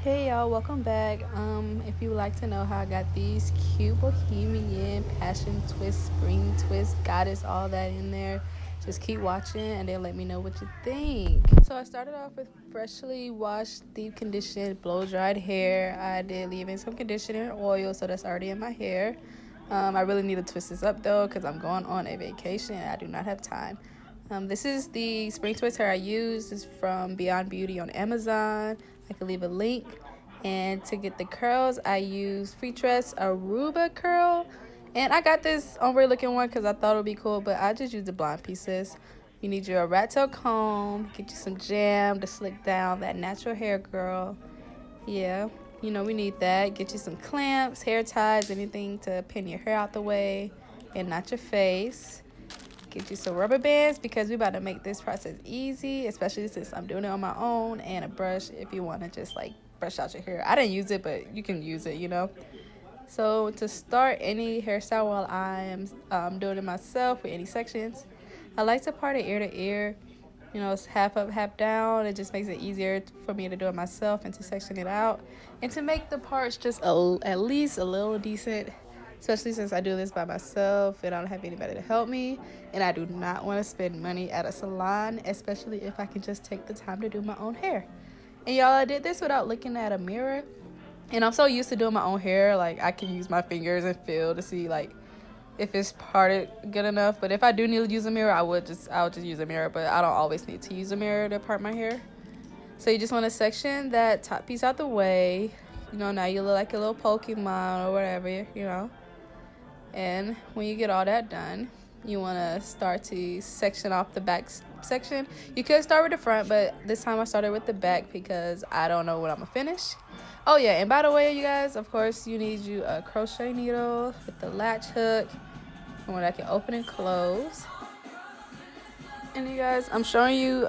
Hey y'all, welcome back. If you would like to know how I got these cute bohemian passion twist, spring twist, goddess, all that in there, just keep watching and then let me know what you think. So I started off with freshly washed, deep conditioned, blow dried hair. I did leave in some conditioner and oil, so that's already in my hair. I really need to twist this up though because I'm going on a vacation and I do not have time. This is the spring twist hair I use. It's from Beyond Beauty on Amazon. I can leave a link. And to get the curls, I use Free Tress Aruba curl. And I got this ombre looking one because I thought it would be cool, but I just use the blonde pieces. You need your rat tail comb, get you some jam to slick down that natural hair, girl. Yeah, we need that. Get you some clamps, hair ties, anything to pin your hair out the way and not your face. Get you some rubber bands because we're about to make this process easy, especially since I'm doing it on my own, and a brush if you want to just like brush out your hair. I didn't use it, but you can use it. So to start any hairstyle while I am doing it myself with any sections, I like to part it ear to ear. It's half up, half down. It just makes it easier for me to do it myself and to section it out and to make the parts just at least a little decent, especially since I do this by myself and I don't have anybody to help me, and I do not want to spend money at a salon, especially if I can just take the time to do my own hair. And y'all, I did this without looking at a mirror, and I'm so used to doing my own hair, like I can use my fingers and feel to see like if it's parted good enough. But if I do need to use a mirror, I would just use a mirror, but I don't always need to use a mirror to part my hair. So you just want to section that top piece out the way. Now you look like a little Pokemon or whatever. And when you get all that done, you want to start to section off the back section. You could start with the front, but this time I started with the back because I don't know what I'm gonna finish. Oh yeah, and by the way, you guys, of course you need a crochet needle with the latch hook, and one that can open and close. And you guys, I'm showing you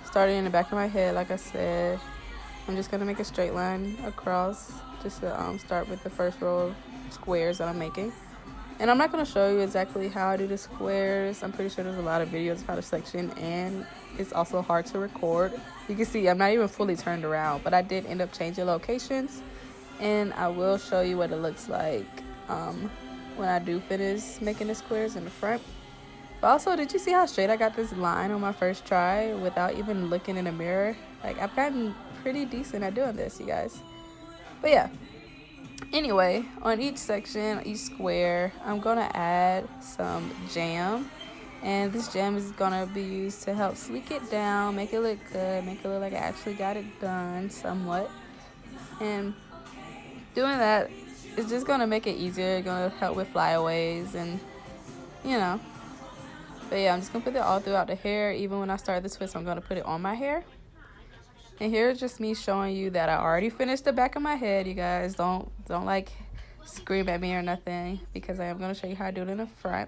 starting in the back of my head. Like I said, I'm just gonna make a straight line across just to start with the first row of squares that I'm making. And I'm not going to show you exactly how I do the squares. I'm pretty sure there's a lot of videos of how to section, and it's also hard to record. You can see I'm not even fully turned around, but I did end up changing locations, and I will show you what it looks like when I do finish making the squares in the front. But also, did you see how straight I got this line on my first try without even looking in the mirror? Like, I've gotten pretty decent at doing this, you guys. But yeah. Anyway, on each section, each square, I'm going to add some jam. And this jam is going to be used to help sleek it down, make it look good, make it look like I actually got it done somewhat. And doing that is just going to make it easier, going to help with flyaways and. But yeah, I'm just going to put it all throughout the hair. Even when I start the twist, I'm going to put it on my hair. And here's just me showing you that I already finished the back of my head. You guys don't like scream at me or nothing, because I am going to show you how I do it in the front.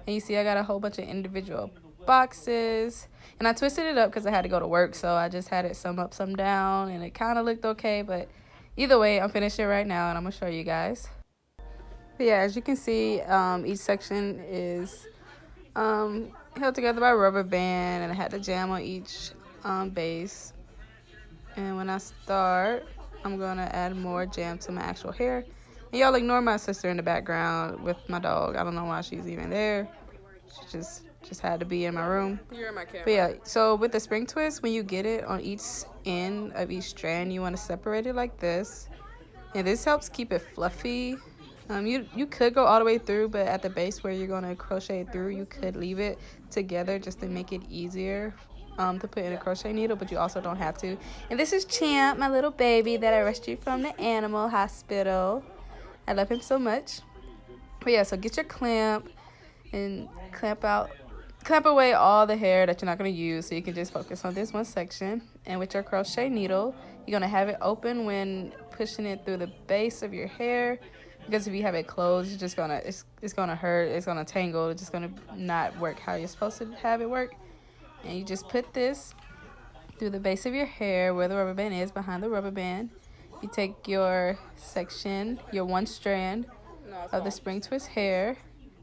And you see I got a whole bunch of individual boxes, and I twisted it up because I had to go to work, so I just had it some up, some down, and it kind of looked okay. But either way, I'm finishing right now and I'm going to show you guys. But yeah, as you can see, each section is held together by a rubber band, and I had the jam on each base. And when I start, I'm going to add more jam to my actual hair. And y'all ignore my sister in the background with my dog. I don't know why she's even there. She just had to be in my room. You're in my camera. But yeah, so with the spring twist, when you get it on each end of each strand, you want to separate it like this. And this helps keep it fluffy. You could go all the way through, but at the base where you're going to crochet through, you could leave it together just to make it easier to put in a crochet needle, but you also don't have to. And this is Champ, my little baby that I rescued from the animal hospital. I love him so much. But yeah, so get your clamp and clamp away all the hair that you're not going to use, so you can just focus on this one section. And with your crochet needle, you're going to have it open when pushing it through the base of your hair, because if you have it closed, it's just gonna it's gonna hurt, it's gonna tangle, it's just gonna not work how you're supposed to have it work. And you just put this through the base of your hair where the rubber band is, behind the rubber band. You take your section, your one strand of the spring twist hair,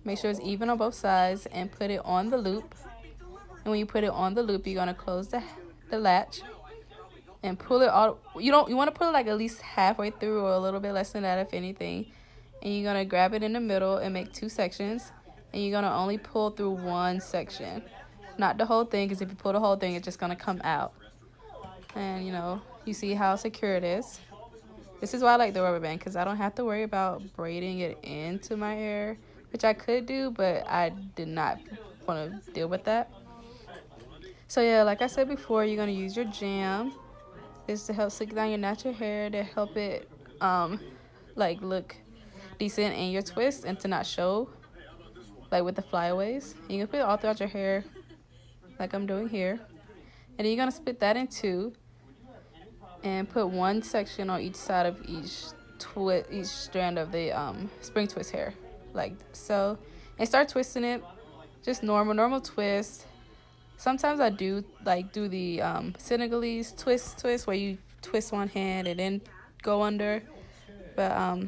make sure it's even on both sides, and put it on the loop. And when you put it on the loop, you're going to close the latch. and pull it all. You want to pull it like at least halfway through or a little bit less than that if anything. And you're gonna grab it in the middle and make two sections. And you're gonna only pull through one section, not the whole thing, because if you pull the whole thing, it's just gonna come out. And you see how secure it is. This is why I like the rubber band, because I don't have to worry about braiding it into my hair, which I could do, but I did not want to deal with that. So yeah, like I said before, you're gonna use your jam. This is to help slick down your natural hair, to help it like look decent in your twist and to not show like with the flyaways. And you can put it all throughout your hair like I'm doing here. And then you're gonna split that in two and put one section on each side of each strand of the spring twist hair, like so, and start twisting it. Just normal twist. Sometimes I do the Senegalese twist where you twist one hand and then go under, but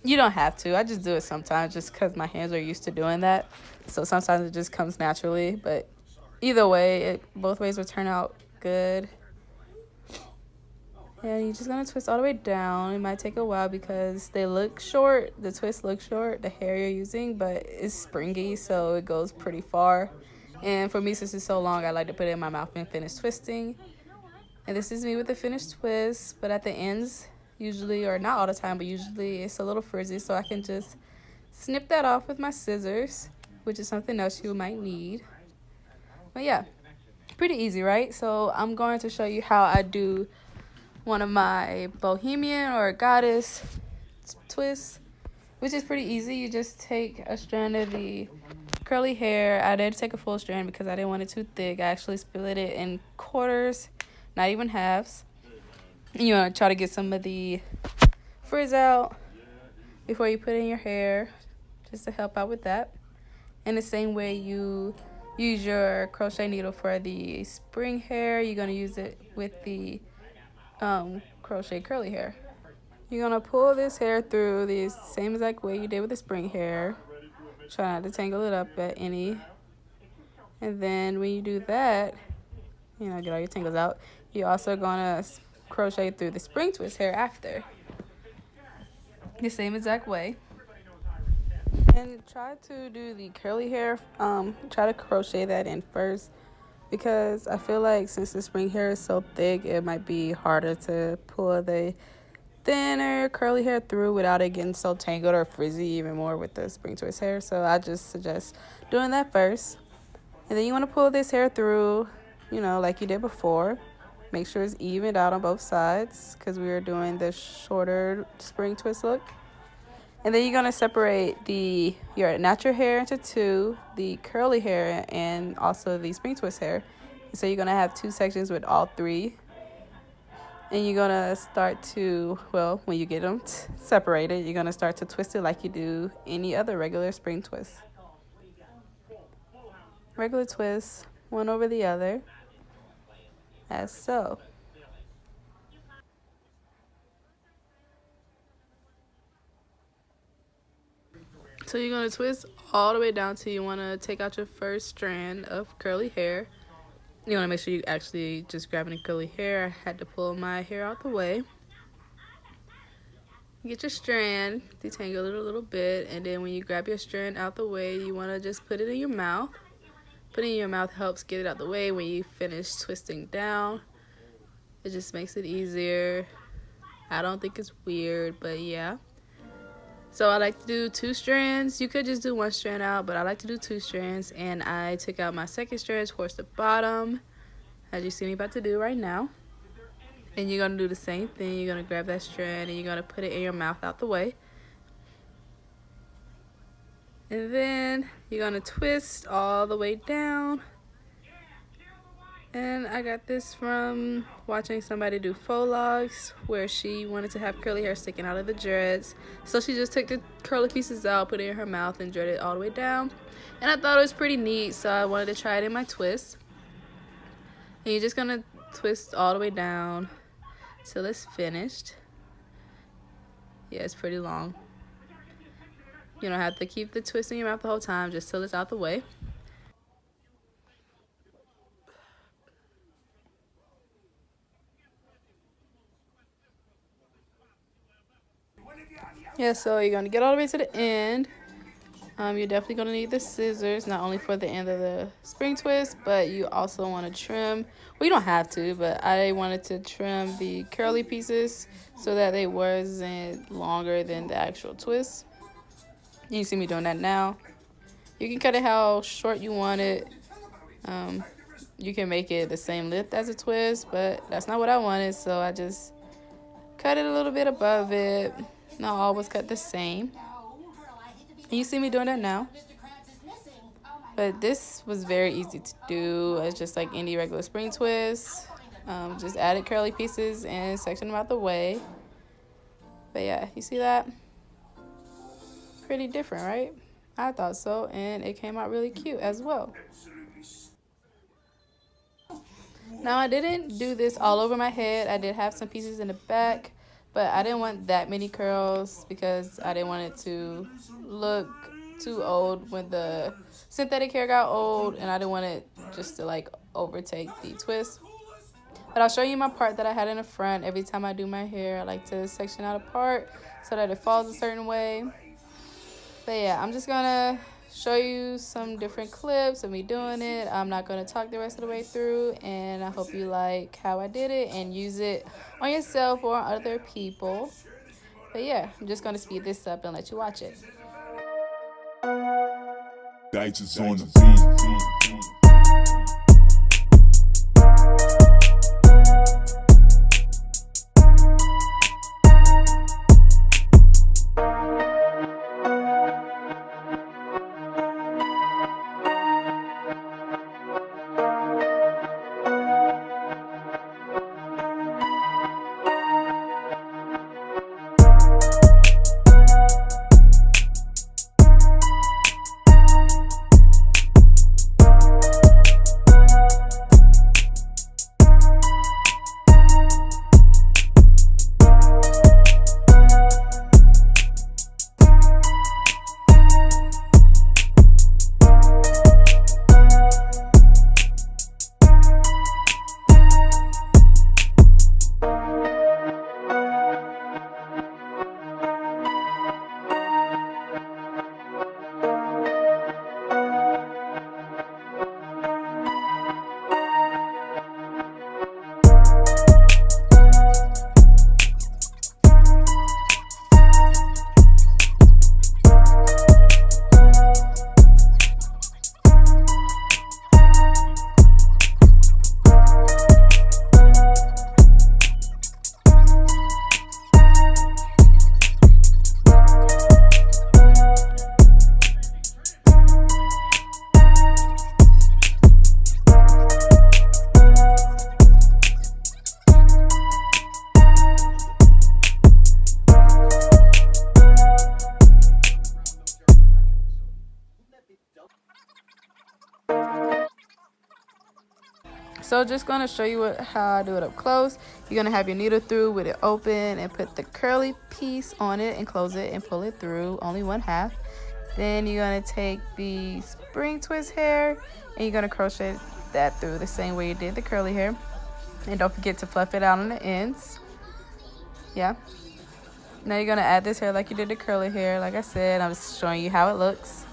you don't have to. I just do it sometimes just because my hands are used to doing that, so sometimes it just comes naturally. But either way, both ways will turn out good. And you're just gonna twist all the way down. It might take a while because they look short. The twist looks short, the hair you're using, but it's springy, so it goes pretty far. And for me, since it's so long, I like to put it in my mouth and finish twisting. And this is me with the finished twist, but at the ends, usually, or not all the time, but usually it's a little frizzy, so I can just snip that off with my scissors, which is something else you might need. But yeah, pretty easy, right? So I'm going to show you how I do one of my Bohemian or Goddess twists, which is pretty easy. You just take a strand of the curly hair. I did take a full strand because I didn't want it too thick. I actually split it in quarters, not even halves. You want to try to get some of the frizz out before you put it in your hair, just to help out with that. In the same way you use your crochet needle for the spring hair, you're going to use it with the crochet curly hair. You're going to pull this hair through the same exact way you did with the spring hair. Try not to tangle it up at any. And then when you do that, get all your tangles out, you're also going to crochet through the spring twist hair after. The same exact way. And try to do the curly hair, try to crochet that in first, because I feel like since the spring hair is so thick, it might be harder to pull the thinner curly hair through without it getting so tangled or frizzy even more with the spring twist hair. So I just suggest doing that first. And then you want to pull this hair through, like you did before. Make sure it's evened out on both sides because we were doing the shorter spring twist look. And then you're going to separate your natural hair into two, the curly hair and also the spring twist hair. So you're going to have two sections with all three. And you're going to start to, when you get them separated, you're going to start to twist it like you do any other regular spring twist. Regular twist, one over the other, as so. So you're going to twist all the way down till you want to take out your first strand of curly hair. You want to make sure you actually just grabbing the curly hair. I had to pull my hair out the way. Get your strand, detangle it a little bit, and then when you grab your strand out the way, you want to just put it in your mouth. Putting it in your mouth helps get it out the way when you finish twisting down. It just makes it easier. I don't think it's weird, but yeah. So I like to do two strands. You could just do one strand out, but I like to do two strands. And I took out my second strand towards the bottom, as you see me about to do right now. And you're going to do the same thing. You're going to grab that strand and you're going to put it in your mouth out the way. And then you're going to twist all the way down. And I got this from watching somebody do faux logs where she wanted to have curly hair sticking out of the dreads. So she just took the curly pieces out, put it in her mouth, and dreaded it all the way down. And I thought it was pretty neat, so I wanted to try it in my twist. And you're just going to twist all the way down till it's finished. Yeah, it's pretty long. You don't have to keep the twist in your mouth the whole time, just till it's out the way. Yeah, so you're gonna get all the way to the end. You're definitely gonna need the scissors, not only for the end of the spring twist, but you also want to trim. Well, you don't have to, but I wanted to trim the curly pieces so that they wasn't longer than the actual twist. You see me doing that now. You can cut it how short you want it. Um, you can make it the same length as a twist, but that's not what I wanted, so I just cut it a little bit above it. Not always cut the same. And you see me doing that now. But this was very easy to do. It's just like any regular spring twist. Just added curly pieces and section them out the way. But yeah, you see that? Pretty different, right? I thought so, and it came out really cute as well. Now, I didn't do this all over my head. I did have some pieces in the back, but I didn't want that many curls because I didn't want it to look too old when the synthetic hair got old, and I didn't want it just to like overtake the twist. But I'll show you my part that I had in the front. Every time I do my hair, I like to section out a part so that it falls a certain way. But yeah, I'm just gonna show you some different clips of me doing it. I'm not gonna talk the rest of the way through, and I hope you like how I did it and use it on yourself or on other people. But yeah, I'm just gonna speed this up and let you watch it. Dice is on the beat. So just going to show you how I do it up close. You're going to have your needle through with it open and put the curly piece on it and close it and pull it through, only one half. Then you're going to take the spring twist hair and you're going to crochet that through the same way you did the curly hair. And don't forget to fluff it out on the ends. Yeah. Now you're going to add this hair like you did the curly hair. Like I said, I'm just showing you how it looks.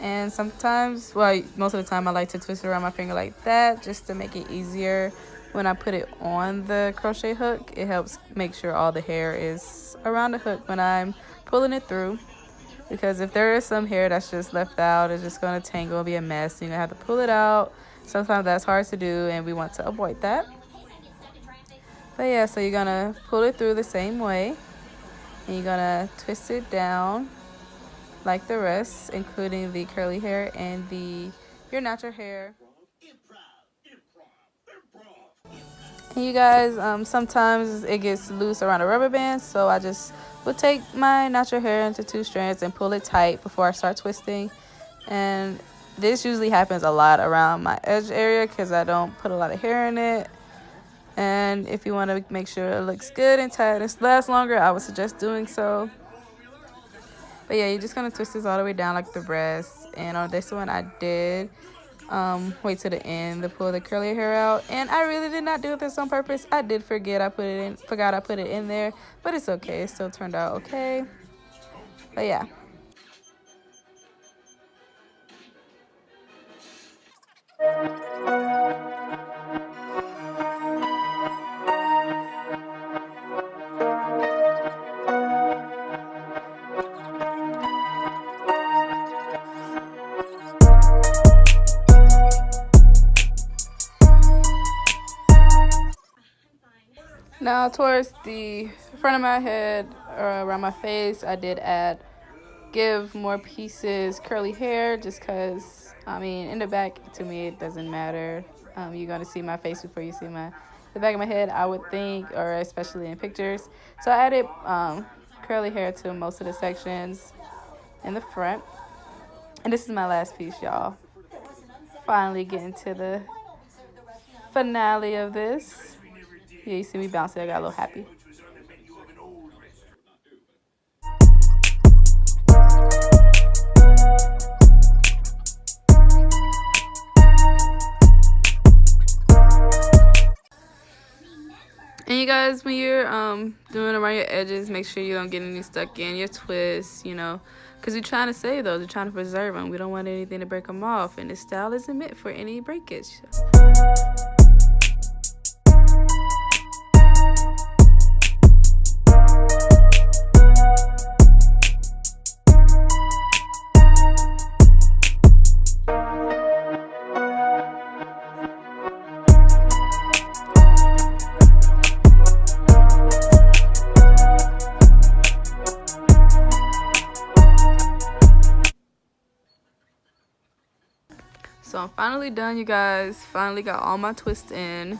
And sometimes, well, most of the time I like to twist it around my finger like that just to make it easier when I put it on the crochet hook. It helps make sure all the hair is around the hook when I'm pulling it through, because if there is some hair that's just left out, it's just going to tangle and be a mess. You're going to have to pull it out. Sometimes that's hard to do, and we want to avoid that. But yeah, so you're going to pull it through the same way, and you're going to twist it down like the rest, including the curly hair and your natural hair. And you guys, sometimes it gets loose around a rubber band, so I just will take my natural hair into 2 strands and pull it tight before I start twisting. And this usually happens a lot around my edge area because I don't put a lot of hair in it. And if you want to make sure it looks good and tight and lasts longer, I would suggest doing so. But yeah, you're just going to twist this all the way down like the rest. And on this one, I did wait to the end to pull the curly hair out. And I really did not do this on purpose. I did forgot I put it in there, but it's okay. It still turned out okay. But yeah. Now towards the front of my head or around my face, I did give more pieces curly hair just because, I mean, in the back, to me, it doesn't matter. You're going to see my face before you see the back of my head, I would think, or especially in pictures. So I added curly hair to most of the sections in the front. And this is my last piece, y'all. Finally getting to the finale of this. Yeah, you see me bouncing. I got a little happy. And you guys, when you're doing around your edges, make sure you don't get any stuck in your twists, because we're trying to save those. We're trying to preserve them. We don't want anything to break them off, and this style isn't meant for any breakage. So I'm finally done, you guys. Finally got all my twists in.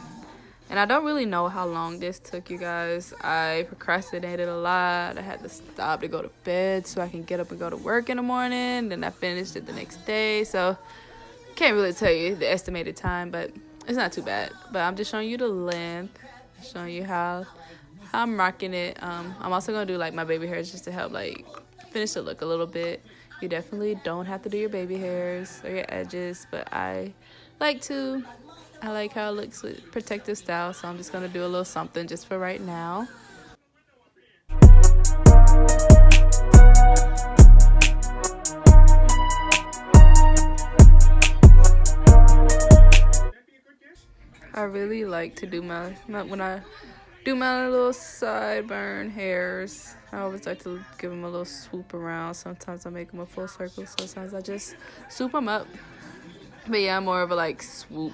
And I don't really know how long this took, you guys. I procrastinated a lot. I had to stop to go to bed so I can get up and go to work in the morning. Then I finished it the next day. So can't really tell you the estimated time, but it's not too bad. But I'm just showing you the length, showing you how I'm rocking it. I'm also gonna do like my baby hairs just to help like finish the look a little bit. You definitely don't have to do your baby hairs or your edges, but I like to. I like how it looks with protective style, so I'm just gonna do a little something just for right now. I really like to do when I do my little sideburn hairs. I always like to give them a little swoop around. Sometimes I make them a full circle. Sometimes I just swoop them up. But yeah, I'm more of a like swoop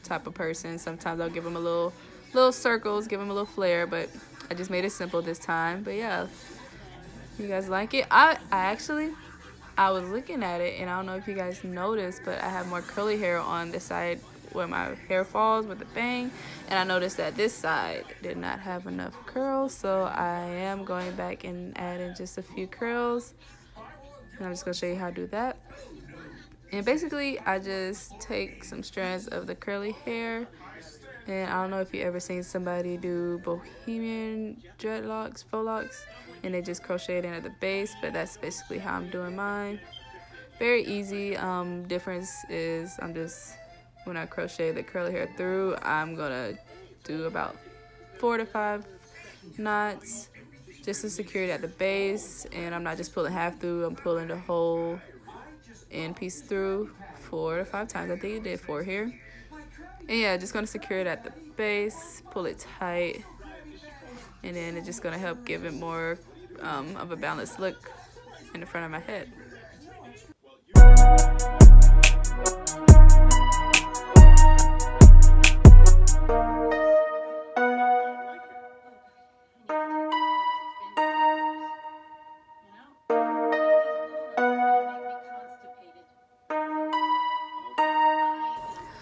type of person. Sometimes I'll give them a little circles, give them a little flair. But I just made it simple this time. But yeah, you guys like it? I was looking at it, and I don't know if you guys noticed, but I have more curly hair on the side where my hair falls with the bang, and I noticed that this side did not have enough curls, so I am going back and adding just a few curls, and I'm just going to show you how to do that. And basically, I just take some strands of the curly hair, and I don't know if you ever seen somebody do Bohemian dreadlocks, faux locks, and they just crochet it in at the base, but that's basically how I'm doing mine. Very easy. Difference is when I crochet the curly hair through, I'm gonna do about 4 to 5 knots just to secure it at the base, and I'm not just pulling half through, I'm pulling the whole end piece through 4 to 5 times. I think you did 4 here. And yeah, just gonna secure it at the base, pull it tight, and then it's just gonna help give it more of a balanced look in the front of my head.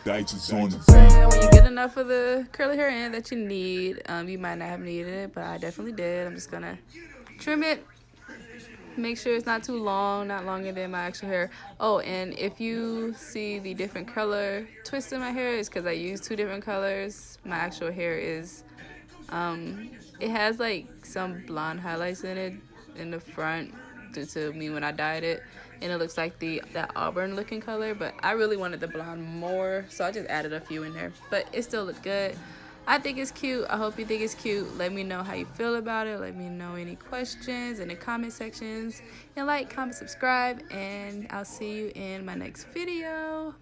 Dice is on the So beat. when you get enough of the curly hair in that you need, you might not have needed it, but I definitely did. I'm just gonna trim it. Make sure it's not too long, not longer than my actual hair. Oh, and if you see the different color twist in my hair, it's because I use 2 different colors. My actual hair is, it has like some blonde highlights in it in the front, due to me when I dyed it, and it looks like that auburn looking color, but I really wanted the blonde more, so I just added a few in there, but it still looked good. I think it's cute. I hope you think it's cute. Let me know how you feel about it. Let me know any questions in the comment sections, and like, comment, subscribe, and I'll see you in my next video.